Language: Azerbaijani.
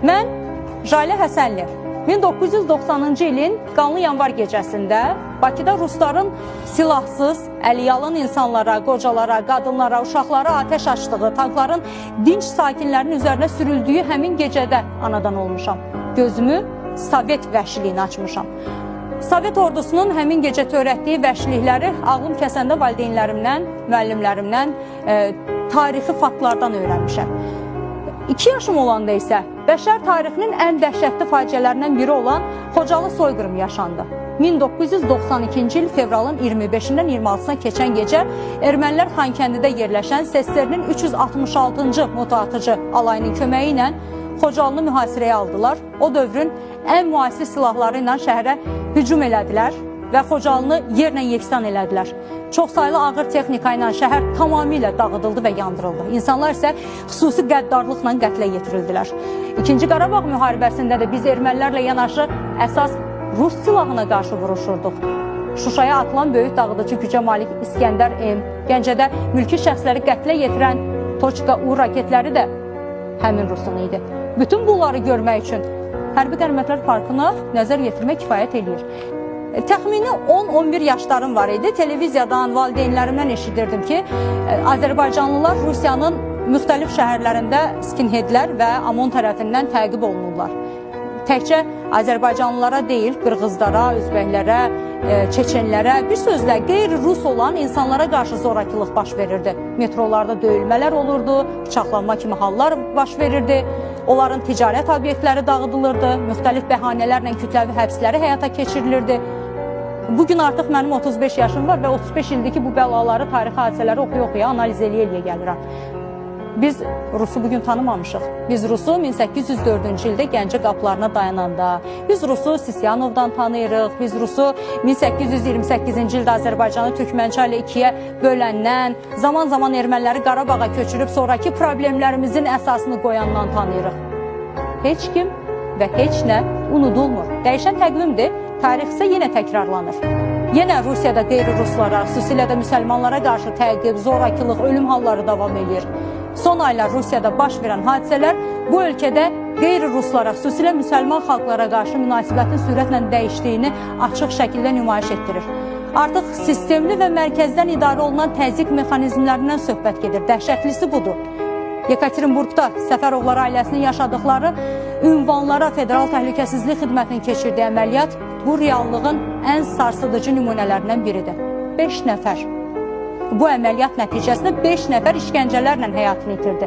Mən Jalə Həsənli 1990-cı ilin qanlı yanvar gecəsində Bakıda rusların silahsız, əliyalın insanlara, qocalara, qadınlara, uşaqlara atəş açdığı, tankların dinç sakinlərinin üzərinə sürüldüyü həmin gecədə anadan olmuşam. Gözümü Sovet vəhşiliyini açmışam. Sovet ordusunun həmin gecə törətdiyi vəhşilikləri ağlım kəsəndə valideynlərimdən, müəllimlərimdən, tarixi faktlardan öyrənmişəm. 2 yaşım olanda isə bəşər tarixinin ən dəhşətli faciələrindən biri olan Xocalı soyqırımı yaşandı. 1992-ci il fevralın 25-dən 26-sına keçən gecə ermənilər Xankəndidə yerləşən SSR-nin 366-cı motoatıcı alayının köməyi ilə Xocalını mühasirəyə aldılar. O dövrün ən müasir silahları ilə şəhərə hücum elədilər və Xocalını yerlə yeksan elədilər. Çox saylı ağır texnika ilə şəhər tamamilə dağıdıldı və yandırıldı. İnsanlar isə xüsusi qəddarlıqla qətlə yetirildilər. İkinci Qarabağ müharibəsində də biz ermənilərlə yanaşı əsas Rus silahına qarşı vuruşurduq. Şuşaya atılan böyük dağıdıcı gücə malik İskəndər M, Gəncədə mülki şəxsləri qətlə yetirən Toçka U raketləri də həmin Rusun idi. Bütün bunları görmək üçün Hərbi Qənimətlər Parkına nəzər yetirmək kifayət eləyir. Təxmini 10-11 yaşlarım var idi. Televiziyadan, valideynlərimdən eşidirdim ki, Azərbaycanlılar Rusiyanın müxtəlif şəhərlərində skinheadlər və OMON tərəfindən təqib olunurlar. Təkcə Azərbaycanlılara deyil, qırğızlara, özbəklərə, çeçenlərə, bir sözlə qeyri-rus olan insanlara qarşı zorakılıq baş verirdi. Metrolarda döyülmələr olurdu, bıçaqlanma kimi hallar baş verirdi. Onların ticarət obyektləri dağıdılırdı, müxtəlif bəhanələrlə kütləvi həbsləri həyata keçirilirdi. Bugün artıq mənim 35 yaşım var və 35 ildir ki, bu bəlaları, tarixi hadisələri oxuya-oxuya, analiz eləyə-eləyə gəlirəm. Biz Rusu bugün tanımamışıq. Biz Rusu 1804-cü ildə Gəncə qapılarına dayananda, biz Rusu Sisyanovdan tanıyırıq, biz Rusu 1828-ci ildə Azərbaycanı Türkmənçay ilə 2-yə böləndən, zaman-zaman erməniləri Qarabağa köçürüb sonraki problemlərimizin əsasını qoyandan tanıyırıq. Heç kim və heç nə unudulmur. Dəyişən təqvimdir, tarix isə yenə təkrarlanır. Yenə Rusiyada qeyri-ruslara, xüsusilə də müsəlmanlara qarşı təqib, zorakılıq, ölüm halları davam edir. Son aylar Rusiyada baş verən hadisələr bu ölkədə qeyri-ruslara, xüsusilə müsəlman xalqlara qarşı münasibətin sürətlə dəyişdiyini açıq şəkildə nümayiş etdirir. Artıq sistemli və mərkəzdən idarə olunan təzyiq mexanizmlərindən söhbət gedir. Dəhşətlisi budur. Yekaterinburqda Səfərovlar ailəsinin yaşadıkları ünvanlara Federal Təhlükəsizlik Xidmətinin keçirdiyi əməliyyat bu reallığın ən sarsıdıcı nümunələrindən biridir. 5 nəfər. Bu əməliyyat nəticəsində 5 nəfər işgəncələrlə həyatını itirdi.